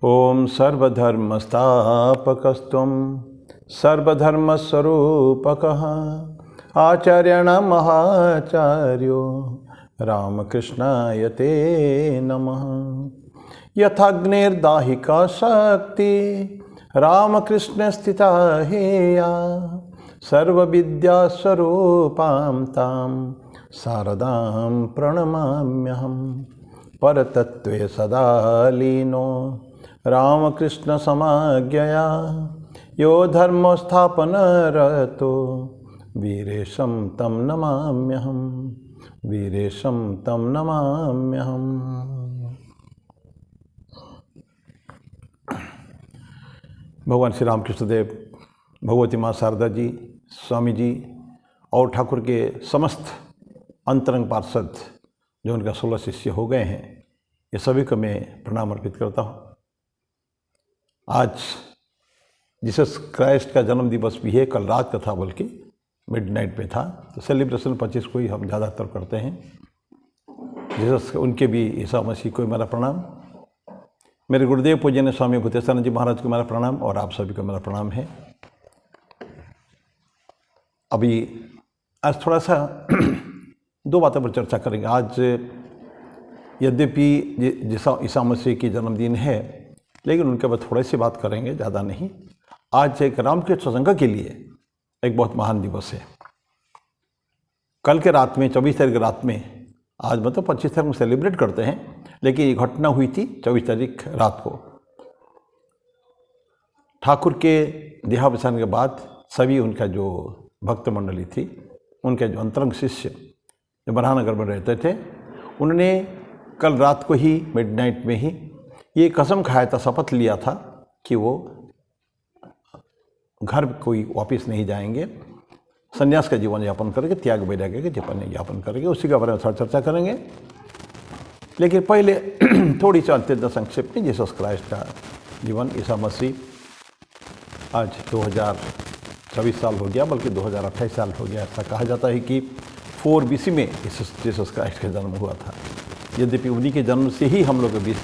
ओम सर्वधर्मस्थापकस्त्वं सर्वधर्मस्वरूपकः आचार्याणां महाचार्यो रामकृष्णाय ते नमः। यथाग्निर्दाहिका शक्ति रामकृष्णस्थिता हेया सर्वविद्यास्वरूपां तां शारदां प्रणमाम्यहम्। परतत्त्वे सदा लीनो रामकृष्णसमाज्ञया यो धर्मस्थापनरतो वीरेशं तं नमाम्यहम्। वीरेशं तं नमाम्यहम्। भगवान श्री रामकृष्ण देव, भगवती माँ शारदा जी, स्वामी जी और ठाकुर के समस्त अंतरंग पार्षद जो उनका 16 शिष्य हो गए हैं, ये सभी को मैं प्रणाम अर्पित करता हूँ। आज जीसस क्राइस्ट का जन्म दिवस भी है, कल रात का था, बल्कि मिडनाइट में था, तो सेलिब्रेशन 25 को ही हम ज़्यादातर करते हैं। जीसस उनके भी ईसा मसीह को मेरा प्रणाम, मेरे गुरुदेव पूजनीय स्वामी भूतेश्वरानंद जी महाराज को मेरा प्रणाम और आप सभी को मेरा प्रणाम है। अभी आज थोड़ा सा दो बातों पर चर्चा करेंगे। आज यद्यपि ईसा मसीह की जन्मदिन है, लेकिन उनके बाद थोड़ी सी बात करेंगे, ज़्यादा नहीं। आज एक रामकृष्ण संघ के लिए एक बहुत महान दिवस है। कल के रात में 24 तारीख रात में, आज मतलब 25 तारीख में सेलिब्रेट करते हैं, लेकिन ये घटना हुई थी 24 तारीख रात को। ठाकुर के देहावसान के बाद सभी उनका जो भक्त मंडली थी, उनके जो अंतरंग शिष्य जो बरहानगर में रहते थे, उन्होंने कल रात को ही मिडनाइट में ही ये कसम खाया था, शपथ लिया था कि वो घर कोई वापस नहीं जाएंगे, संन्यास का जीवन यापन करेंगे, त्याग वैराग्य के जीवन यापन करेंगे। उसी के बारे में थोड़ा चर्चा करेंगे। लेकिन पहले थोड़ी सी अत्यंत संक्षेप में जीसस क्राइस्ट का जीवन, ईसा मसीह आज 2024 साल हो गया, बल्कि 2028 साल हो गया। ऐसा कहा जाता है कि 4 BC में जीसस क्राइस्ट का जन्म हुआ था। यद्यपि उन्हीं के जन्म से ही हम लोग अभी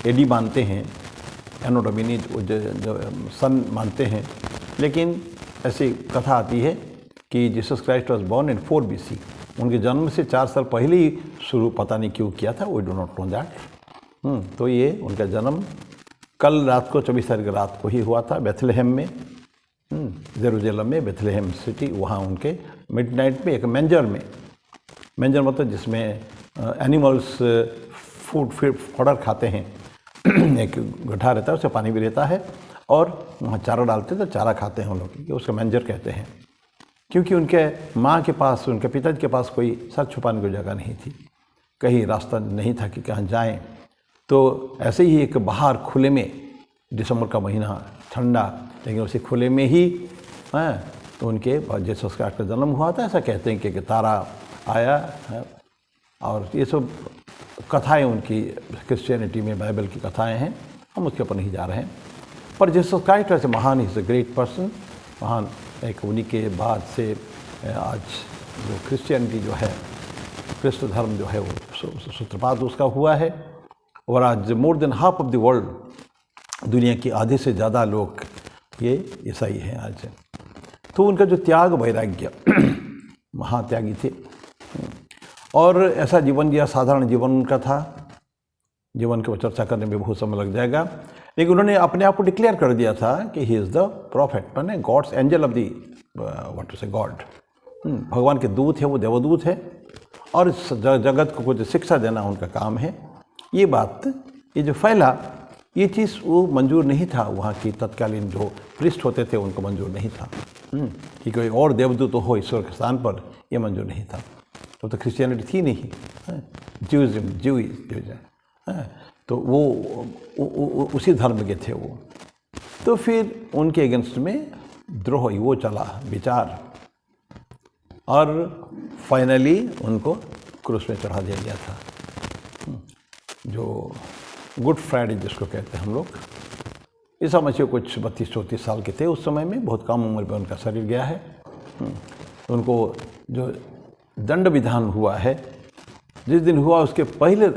एडी मानते हैं, एनो डोमिनी जो सन मानते हैं, लेकिन ऐसी कथा आती है कि Jesus Christ was born in 4 BC। उनके जन्म से 4 साल पहले ही शुरू पता नहीं क्यों किया था, we do not know that. तो ये उनका जन्म कल रात को 24 तारीख रात को ही हुआ था, बेथलेहम में, जेरूसलम में, बेथलेहम सिटी। वहाँ उनके मिडनाइट में एक मेंजर में, मेंजर मतलब जिसमें एनिमल्स फूड फॉडर खाते हैं, एक गड्ढा रहता है, उससे पानी भी रहता है, और वहाँ चारा डालते हैं तो चारा खाते हैं हम लोग, उसका मेंजर कहते हैं। क्योंकि उनके माँ के पास, उनके पिताजी के पास कोई सर छुपाने की जगह नहीं थी, कहीं रास्ता नहीं था कि कहाँ जाएं। तो ऐसे ही एक बाहर खुले में, दिसंबर का महीना ठंडा, लेकिन उसी खुले में ही तो उनके जीसस क्राइस्ट का जन्म हुआ था। ऐसा कहते हैं कि तारा आया है, और ये सब कथाएं उनकी क्रिश्चियनिटी में, बाइबल की कथाएं हैं, हम उसके ऊपर नहीं जा रहे हैं। पर जीसस क्राइस्ट ऐसे महान, इज़ अ ग्रेट पर्सन, महान। एक उन्हीं के बाद से आज जो क्रिश्चियनिटी जो है, क्रिस्त धर्म जो है, वो सूत्रपात उसका हुआ है। और आज more than half of the world, दुनिया के आधे से ज़्यादा लोग ये ईसाई हैं आज। तो उनका जो त्याग वैराग्य, महात्यागी थे, और ऐसा जीवन जिया, साधारण जीवन उनका था। जीवन की चर्चा करने में बहुत समय लग जाएगा, लेकिन उन्होंने अपने आप को डिक्लेयर कर दिया था कि ही इज़ द प्रॉफिट, माने God's angel of the what to say God. भगवान के दूत है, वो देवदूत है, और जगत को कुछ शिक्षा देना उनका काम है। ये बात, ये जो फैला, ये चीज़ वो मंजूर नहीं था, वहाँ की तत्कालीन जो प्रिस्ट होते थे उनको मंजूर नहीं था कि कोई और देवदूत हो ईश्वर के स्थान पर, ये मंजूर नहीं था। तो क्रिश्चियनिटी थी नहीं, ज्यूइज्म, तो वो उसी धर्म के थे वो। तो फिर उनके अगेंस्ट में द्रोह वो चला विचार, और फाइनली उनको क्रूस में चढ़ा दिया गया था। जो गुड फ्राइडे जिसको कहते हैं हम लोग, ईसा मसीह कुछ 32-34 साल के थे उस समय में, बहुत कम उम्र में उनका शरीर गया है। उनको जो दंड विधान हुआ है, जिस दिन हुआ उसके पहले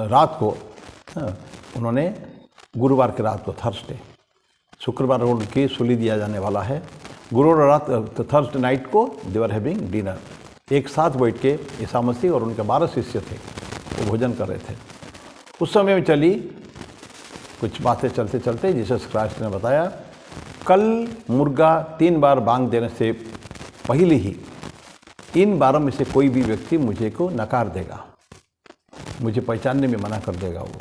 रात को उन्होंने गुरुवार की रात को, थर्सडे, शुक्रवार को उनकी सूली दिया जाने वाला है। गुरुवार रात थर्सडे नाइट को दे वर हैविंग डिनर। एक साथ बैठ के ईसा मसीह और उनके 12 शिष्य थे, वो भोजन कर रहे थे। उस समय में चली कुछ बातें, चलते चलते जीसस क्राइस्ट ने बताया, कल मुर्गा 3 बार बांग देने से पहले ही इन 12 में से कोई भी व्यक्ति मुझे को नकार देगा, मुझे पहचानने में मना कर देगा, वो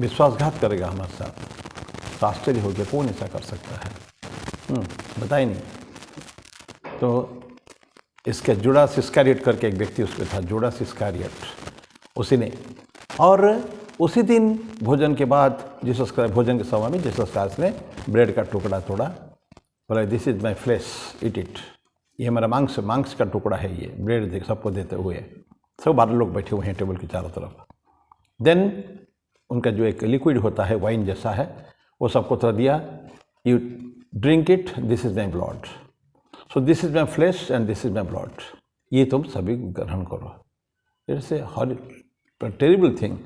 विश्वासघात करेगा हमारे साथ। आश्चर्य हो गया, कौन ऐसा कर सकता है? बताए नहीं। तो इसके जुडास इस्करियोट करके एक व्यक्ति उसमें था, जुडास इस्करियोट, उसी ने। और उसी दिन भोजन के बाद जीसस क्राइस्ट, भोजन के समय में जीसस क्राइस्ट ने ब्रेड का टुकड़ा तोड़ा, बोला this is my flash, eat it, ये हमारा मांस का टुकड़ा है, ये ब्रेड देख सबको देते हुए। सब 12 लोग बैठे हुए हैं टेबल के चारों तरफ। देन उनका जो एक लिक्विड होता है, वाइन जैसा है, वो सबको थोड़ा दिया, you drink it, this is my blood, so this is my flash and this is my blood, ये तुम सभी ग्रहण करो। इट्स ए टेरिबल थिंग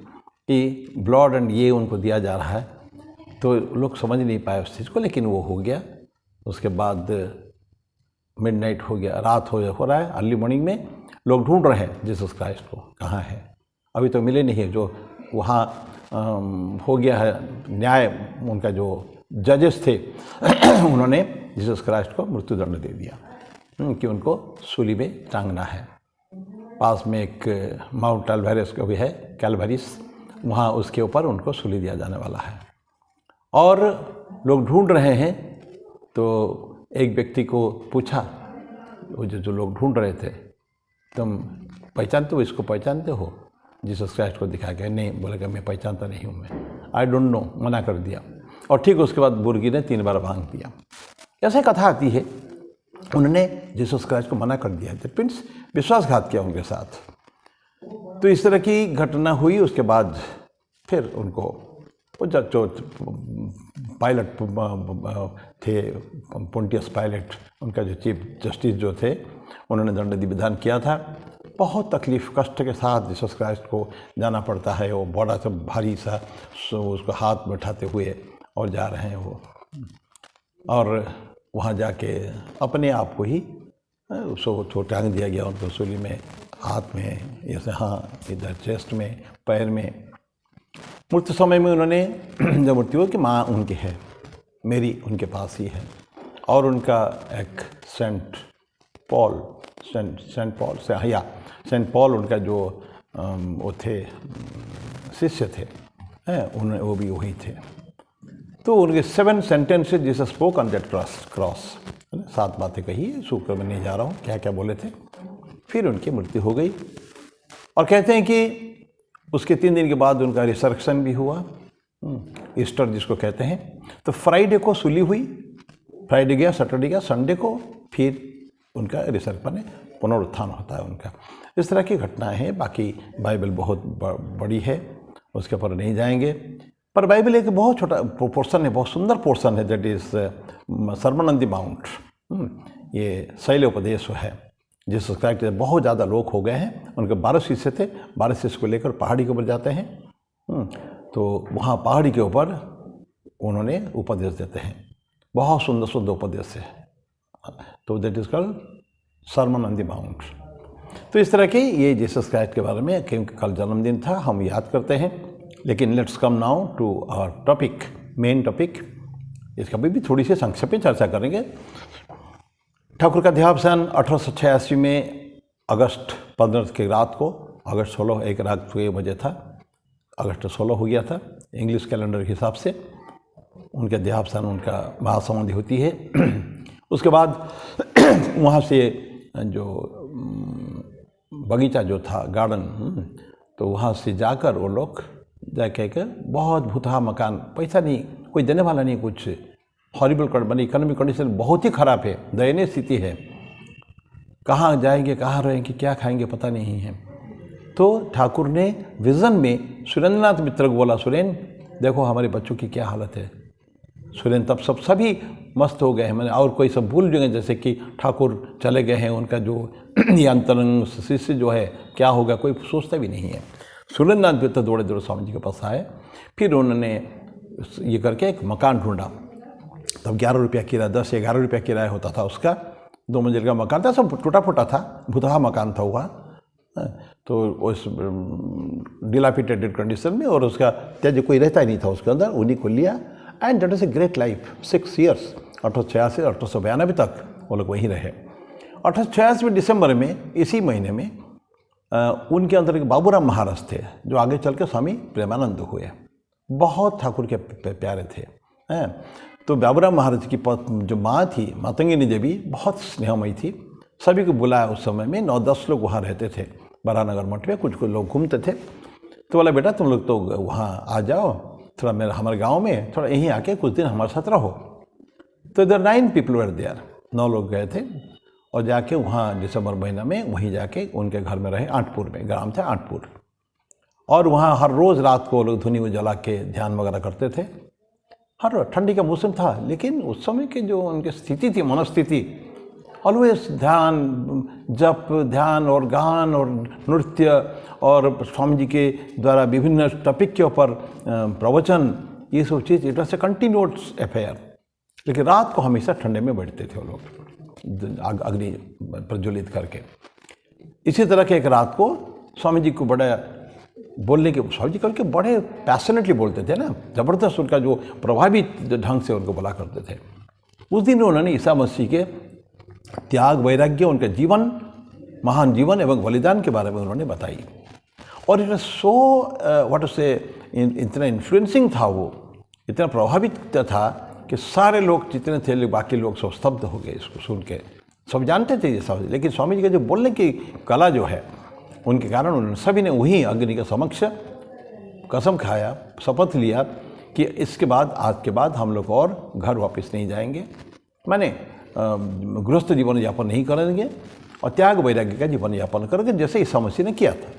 कि ब्लड एंड ये उनको दिया जा रहा है, तो लोग समझ नहीं पाए उस चीज़ को, लेकिन वो हो गया। उसके बाद मिडनाइट हो गया, रात हो रहा है, अर्ली मॉर्निंग में लोग ढूंढ रहे हैं जीसस क्राइस्ट को, कहाँ है, अभी तो मिले नहीं है। जो वहाँ हो गया है न्याय, उनका जो जजेस थे उन्होंने जीसस क्राइस्ट को मृत्युदंड दे दिया कि उनको सूली में टांगना है। पास में एक माउंट कैलवेरिस का भी है, कैलवेरिस, वहाँ उसके ऊपर उनको सूली दिया जाने वाला है। और लोग ढूंढ रहे हैं, तो एक व्यक्ति को पूछा, वो जो लोग ढूंढ रहे थे, तुम पहचानते हो, इसको पहचानते हो? जीसस क्राइस्ट को दिखा के नहीं, बोलेगा मैं पहचानता नहीं हूँ, मैं आई डोंट नो, मना कर दिया। और ठीक उसके बाद मुर्गी ने 3 बार भांग दिया। ऐसे कथा आती है, उन्होंने जीसस क्राइस्ट को मना कर दिया, दैट मीन्स विश्वासघात किया उनके साथ। तो इस तरह की घटना हुई। उसके बाद फिर उनको जो पायलट थे, पोंटियस पायलट, उनका जो चीफ जस्टिस जो थे, उन्होंने दंड विधान किया था। बहुत तकलीफ कष्ट के साथ जीसस क्राइस्ट को जाना पड़ता है, वो बड़ा सा भारी सा उसको हाथ बैठाते हुए और जा रहे हैं वो, और वहाँ जाके अपने आप को ही उसको टांग दिया गया उनको सूली में, हाथ में, ऐसे हाँ, इधर चेस्ट में, पैर में। मृत्यु समय में उन्होंने जब मृत्यु हो कि माँ उनकी है, मेरी उनके पास ही है। और उनका एक सेंट पॉल उनका जो वो थे, शिष्य थे, उन्हें वो भी वही थे। तो उनके 7 sentences Jesus spoke on that cross, 7 बातें कही, सूत्र में नहीं जा रहा हूँ क्या क्या बोले थे। फिर उनकी मृत्यु हो गई। और कहते हैं कि उसके 3 दिन के बाद उनका रिसर्क्शन भी हुआ, ईस्टर जिसको कहते हैं। तो फ्राइडे को सूली हुई, फ्राइडे गया, सैटरडे गया, संडे को फिर उनका रिसर्क्शन, पुनरुत्थान होता है उनका। इस तरह की घटनाएं हैं। बाकी बाइबल बहुत बड़ी है, उसके ऊपर नहीं जाएंगे। पर बाइबल एक बहुत छोटा पोर्शन है, बहुत सुंदर पोर्शन है, that is sermon on the mount. ये शैलोपदेश है। जीसस क्राइस्ट के बहुत ज़्यादा लोग हो गए हैं, उनके 12 शिष्य थे, 12 शिष्य को लेकर पहाड़ी के ऊपर जाते हैं। तो वहाँ पहाड़ी के ऊपर उन्होंने उपदेश देते हैं, बहुत सुंदर सुंदर उपदेश है। तो that is called sermon on the mount. तो इस तरह के ये जीसस क्राइस्ट के बारे में, क्योंकि कल जन्मदिन था, हम याद करते हैं। लेकिन let's come now to our topic, main topic. इसका भी थोड़ी सी संक्षेप में चर्चा करेंगे। ठाकुर का देहावसान 1886 में अगस्त 15 की रात को, अगस्त 16 एक रात को 1 बजे था, अगस्त 16 हो गया था इंग्लिश कैलेंडर के हिसाब से। उनके देहावसान, उनका महासमाधि होती है। उसके बाद वहाँ से जो बगीचा जो था, गार्डन, तो वहाँ से जाकर वो लोग जाके बहुत भूतहा मकान, पैसा नहीं, कोई देने वाला नहीं, कुछ हॉरिबल बनी, इकोनॉमिक कंडीशन बहुत ही ख़राब है, दयनीय स्थिति है। कहाँ जाएंगे, कहाँ रहेंगे, क्या खाएंगे, पता नहीं है। तो ठाकुर ने विज़न में सुरेंद्रनाथ मित्र को बोला, सुरेंद्र देखो हमारे बच्चों की क्या हालत है। सुरेंद्र तब सभी मस्त हो गए हैं, मैंने और कोई सब भूल गए, जैसे कि ठाकुर चले गए हैं, उनका जो ये अंतरंग शिष्य जो है क्या होगा, कोई सोचता भी नहीं है। सुरेंद्रनाथ भी तो दौड़े दौड़े स्वामी जी के पास आए। फिर उन्होंने ये करके एक मकान ढूंढा। तब 11 रुपया किराया, 10-11 रुपया किराया होता था उसका। 2 मंजिल का मकान था, सब टूटा फूटा था, भुतहा मकान था हुआ। तो उस डिलापिटेटेड कंडीशन में, और उसका त्याज कोई रहता ही नहीं था उसके अंदर, उन्हीं को लिया। And that is a great life. 6 years 1886 से 1892 तक वो लोग वहीं रहे। 1886 में दिसंबर में, इसी महीने में, उनके अंदर एक बाबूराम महाराज थे जो आगे चल के स्वामी प्रेमानंद हुए। बहुत ठाकुर के प्यारे थे। तो बाबूराम महाराज की जो माँ थी, मातंगिनी देवी, बहुत स्नेहमयी थी। सभी को बुलाया। उस समय में 9-10 लोग वहाँ रहते थे बरानगर मठ में। कुछ लोग घूमते थे। तो बोला, बेटा तुम लोग तो वहाँ आ जाओ, थोड़ा हमारे गांव में थोड़ा यहीं आके कुछ दिन हमारे साथ रहो। तो इधर 9 पीपल वर देयर, 9 लोग गए थे। और जाके वहाँ दिसंबर महीना में वहीं जाके उनके घर में रहे। आठपुर में ग्राम था आठपुर। और वहाँ हर रोज़ रात को लोग धुनी जला के ध्यान वगैरह करते थे। हर ठंडी का मौसम था, लेकिन उस समय की जो उनकी स्थिति थी, मनस्थिति, ऑलवेज ध्यान, जप, ध्यान और गान और नृत्य, और स्वामी जी के द्वारा विभिन्न टॉपिक के ऊपर प्रवचन, ये सब चीज़, it was a continuous affair. लेकिन रात को हमेशा ठंडे में बैठते थे वो लोग, अग्नि प्रज्वलित करके। इसी तरह के एक रात को स्वामी जी को बड़ा बोलने के, स्वामी जी करके बड़े पैशनेटली बोलते थे ना, ज़बरदस्त उनका जो प्रभावित ढंग से उनको बोला करते थे। उस दिन उन्होंने ईसा मसीह के त्याग, वैराग्य, उनके जीवन, महान जीवन एवं बलिदान के बारे में उन्होंने बताई। और इट सो व्हाट टू से, इतना इन्फ्लुएंसिंग था वो, इतना प्रभावित था कि सारे लोग जितने थे, बाकी लोग सब स्तब्ध हो गए इसको सुन के। सब जानते थे ये सब, लेकिन स्वामी जी का जो बोलने की कला जो है, उनके कारण उन्होंने सभी ने वहीं अग्नि के समक्ष कसम खाया, शपथ लिया कि इसके बाद, आज के बाद हम लोग और घर वापस नहीं जाएंगे, माने गृहस्थ जीवन यापन नहीं करेंगे और त्याग वैराग्य का जीवन यापन करेंगे, जैसे ईसा मसीह ने किया था।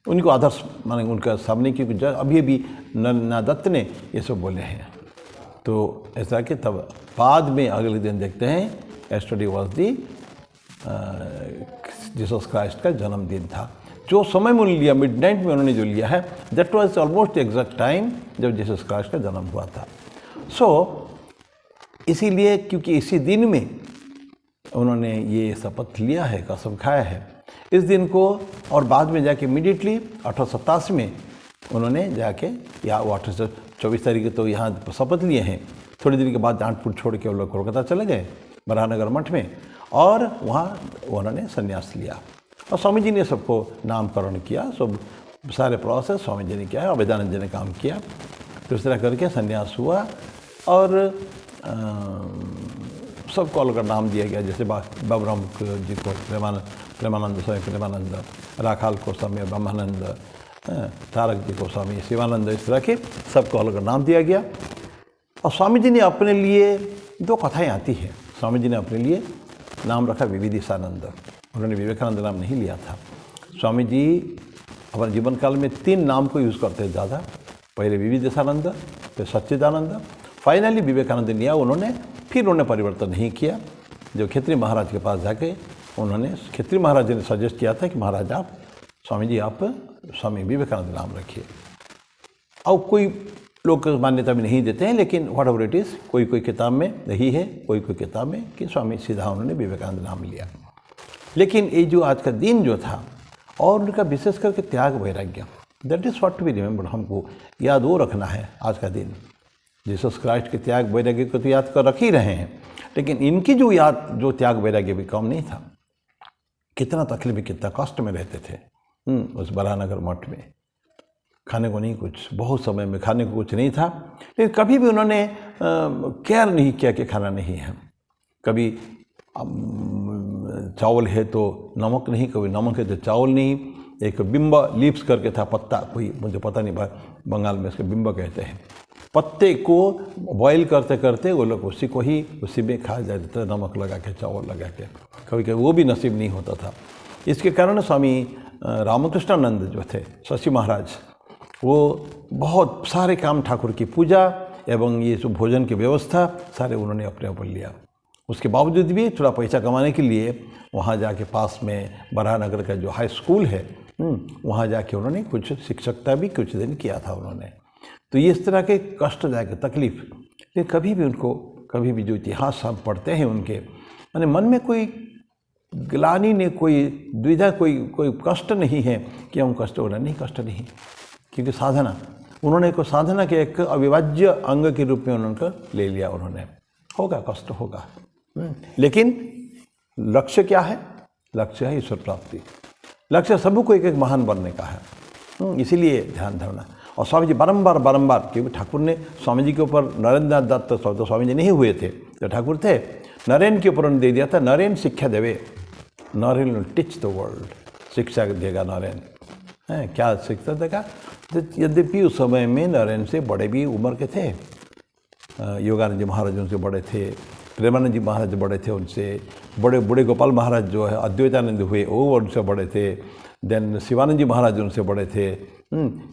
उनको आदर्श माने उनका सामने, क्योंकि अभी भी नन्ना दत्त ने ये सब बोले हैं। तो ऐसा कि तब बाद में अगले दिन देखते हैं, yesterday was the Jesus Christ का जन्मदिन था। जो समय में लिया, मिडनाइट में उन्होंने जो लिया है, that was almost exact time जब जीसस क्राइस्ट का जन्म हुआ था। सो इसीलिए, क्योंकि इसी दिन में उन्होंने ये शपथ लिया है, कसम खाया है, इस दिन को, और बाद में जाके इमीडिएटली 1887 में उन्होंने जाके, या 24 तारीख तो यहाँ शपथ लिए हैं, थोड़ी देर के बाद आठपुर छोड़ के वो लोग कोलकाता चले गए बरानगर मठ में, और वहाँ उन्होंने संन्यास लिया। और स्वामी जी ने सबको नामकरण किया, सब सारे प्रोसेस स्वामी जी ने किया है, अभेदानंद जी ने काम किया। तो इस तरह करके संन्यास हुआ, और सबको अलग नाम दिया गया। जैसे बाबूराम जी को प्रेमानंद स्वामी प्रेमानंद, राखाल को स्वामी ब्रह्मानंद, तारक जी को स्वामी शिवानंद, इस तरह के सबको अलग नाम दिया गया। और स्वामी जी ने अपने लिए 2 कथाएं आती हैं। स्वामी जी ने अपने लिए नाम रखा विविदिशानंद, उन्होंने विवेकानंद नाम नहीं लिया था। स्वामी जी अपने जीवन काल में 3 नाम को यूज़ करते ज़्यादा, पहले विविदिशानंद, फिर सच्चिदानंद, फाइनली विवेकानंद लिया उन्होंने। फिर उन्होंने परिवर्तन नहीं किया। जो खेत्री महाराज के पास जाके उन्होंने, खेत्री महाराज ने सजेस्ट किया था कि महाराज आप, स्वामी जी आप स्वामी विवेकानंद नाम रखिए। अब कोई लोग मान्यता भी नहीं देते हैं, लेकिन व्हाट एवर इट इज़, कोई किताब में नहीं है, कोई किताब में कि स्वामी सीधा उन्होंने विवेकानंद नाम लिया। लेकिन ये जो आज का दिन जो था, और उनका विशेष करके त्याग वैराग्य, that is what to be remembered, हमको याद वो रखना है आज का दिन। जीसस क्राइस्ट के त्याग वैराग्य को तो याद कर रख ही रहे हैं, लेकिन इनकी जो त्याग वैराग्य भी कम नहीं था। कितना तकलीफ, कितना कष्ट में रहते थे उस बरानगर मठ में। खाने को नहीं कुछ, बहुत समय में खाने को कुछ नहीं था, लेकिन कभी भी उन्होंने केयर नहीं किया कि खाना नहीं है। कभी चावल है तो नमक नहीं, कभी नमक है तो चावल नहीं। एक बिम्ब लीव्स करके था, पत्ता, कोई मुझे पता नहीं, बंगाल में इसके बिम्ब कहते हैं। पत्ते को बॉईल करते करते वो लोग उसी में खा जाते थे, नमक लगा के, चावल लगा के। कभी कभी वो भी नसीब नहीं होता था। इसके कारण स्वामी रामकृष्णानंद जो थे, शशि महाराज, वो बहुत सारे काम, ठाकुर की पूजा एवं ये जो भोजन की व्यवस्था, सारे उन्होंने अपने ऊपर लिया। उसके बावजूद भी थोड़ा पैसा कमाने के लिए वहाँ जाके पास में बरानगर का जो हाई स्कूल है, वहाँ जाके उन्होंने कुछ शिक्षकता भी कुछ दिन किया था उन्होंने। तो ये इस तरह के कष्टदायक तकलीफ, लेकिन कभी भी उनको, कभी भी जो इतिहास हम पढ़ते हैं उनके, यानी मन में कोई ग्लानि नहीं, कोई द्विधा, कोई कष्ट नहीं है कि हम कष्ट हो रहा, नहीं कष्ट नहीं, क्योंकि साधना, उन्होंने को साधना के एक अविभाज्य अंग के रूप में उन्होंने ले लिया। उन्होंने होगा कष्ट होगा, लेकिन लक्ष्य क्या है? लक्ष्य है ईश्वर प्राप्ति। लक्ष्य सबको एक महान बनने का है, इसीलिए ध्यान धरना। और स्वामी जी बारंबार, क्योंकि ठाकुर ने स्वामी जी के ऊपर, नरेंद्र दत्त तो स्वामी जी नहीं हुए थे, तो ठाकुर थे, नरेन के ऊपर उन्होंने दे दिया था, नरेन शिक्षा देवे, Naren will teach the world, शिक्षा देगा नरेन। है क्या शिक्षा देगा? यद्यपि उस समय में नरेन से बड़े भी उम्र के थे, योगानंद जी महाराज उनसे बड़े थे, प्रेमानंद जी महाराज बड़े थे उनसे, बड़े गोपाल महाराज जो है अद्वैतानंद हुए वो उनसे बड़े थे, देन शिवानंद जी महाराज उनसे बड़े थे,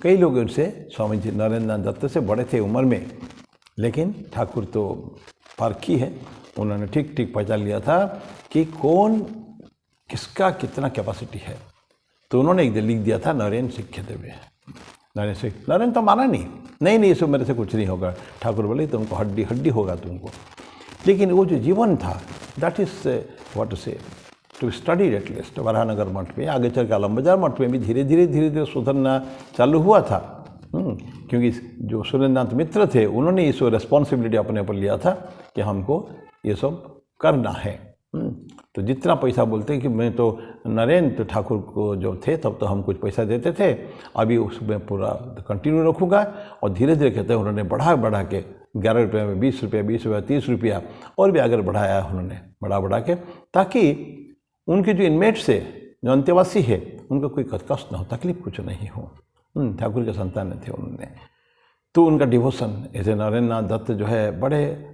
कई लोग उनसे, स्वामी जी नरेंद्र दत्त से बड़े थे उम्र में। लेकिन ठाकुर तो पारखी है, उन्होंने ठीक पहचान लिया था कि कौन किसका कितना कैपेसिटी है। तो उन्होंने एक दिन लिख दिया था, नरेन शिक्षा देवे। नरेन तो माना नहीं, इसमें मेरे से कुछ नहीं होगा। ठाकुर बोले तुमको हड्डी होगा तुमको। लेकिन वो जो जीवन था, that is what to say, to study at least. Varahanagar Math में, आगे चल के आलम बाजार मठ में भी धीरे धीरे सुधरना चालू हुआ था, क्योंकि जो सुरेंद्रनाथ मित्र थे उन्होंने इस रिस्पॉन्सिबिलिटी अपने ऊपर लिया था कि हमको ये सब करना है। तो जितना पैसा बोलते हैं कि मैं तो नरेन तो ठाकुर को जो थे तब तो हम कुछ पैसा देते थे, अभी उसमें पूरा कंटिन्यू रखूँगा। और धीरे धीरे कहते हैं उन्होंने बढ़ा के 11 रुपये में 20 रुपया, 20 रुपया, 30 रुपया और भी आगे बढ़ाया उन्होंने, बढ़ा के, ताकि उनके जो इनमेट्स है, जो अंत्यवासी है, उनको कोई कष्ट ना हो, तकलीफ कुछ नहीं हो। ठाकुर के संतान थे उन्होंने। तो उनका डिवोशन, ऐसे नरेंद्र नाथ दत्त जो है बड़े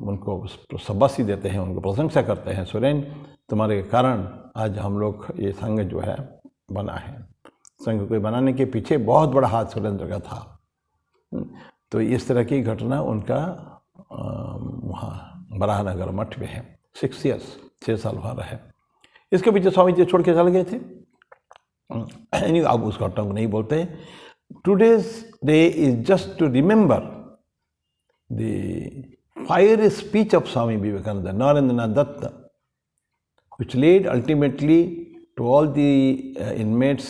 उनको शाबाशी देते हैं, उनको प्रशंसा करते हैं, सुरेन तुम्हारे कारण आज हम लोग ये संघ जो है बना है। संघ को बनाने के पीछे बहुत बड़ा हाथ सुरेंद्र का था। तो इस तरह की घटना उनका वहाँ वराहनगर मठ में है। 6 years, 6 साल वहाँ रहे। इसके पीछे स्वामी जी छोड़ के चले गए थे। अब उस घटना को नहीं बोलते। Today's day is just to remember the fiery speech of Swami Vivekananda, Narendranath Datta, which led ultimately to all the inmates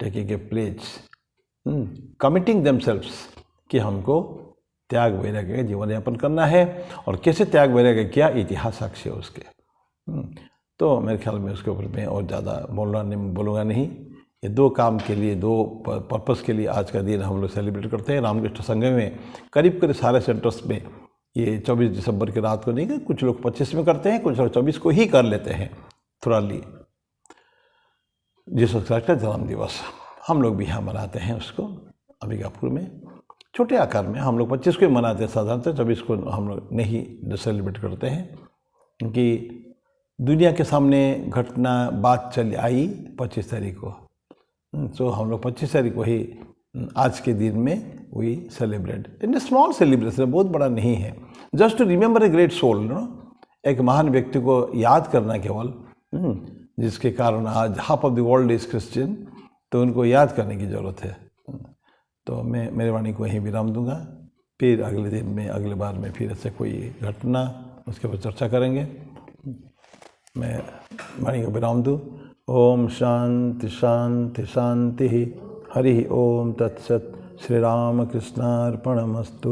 taking a pledge, committing themselves कि हमको त्याग वैराग्य जीवन यापन करना है। और कैसे त्याग वैराग्य किया, इतिहास साक्षी है उसके। तो मेरे ख्याल में उसके ऊपर मैं और ज़्यादा बोलूँगा नहीं। ये 2 काम के लिए, 2 पर्पस के लिए आज का दिन हम लोग सेलिब्रेट करते हैं। रामकृष्ण संघ में करीब सारे सेंटर्स में ये 24 दिसंबर की रात को नहीं, कुछ लोग 25 में करते हैं, कुछ लोग 24 को ही कर लेते हैं थोराली, जीसस क्राइस्ट का जन्म दिवस। हम लोग भी यहाँ मनाते हैं उसको अंबिकापुर में, छोटे आकार में। हम लोग 25 को ही मनाते हैं साधारणतः, 24 को हम लोग नहीं सेलिब्रेट करते हैं, क्योंकि दुनिया के सामने घटना बात चली आई 25 तारीख को। तो हम लोग 25 तारीख को ही आज के दिन में we celebrate in small celebration, बहुत बड़ा नहीं है, just to remember a great soul, एक महान व्यक्ति को याद करना केवल, जिसके कारण आज half of the world is Christian. तो उनको याद करने की ज़रूरत है। तो मैं मेरी वाणी को यहीं विराम दूंगा। फिर अगले दिन में, अगले बार में फिर ऐसे कोई घटना उसके ऊपर चर्चा करेंगे। मैं वाणी को विराम दूँ। ओम शांति शांति शांति। हरि ओम तत्सत। श्री राम कृष्णार्पणमस्तु।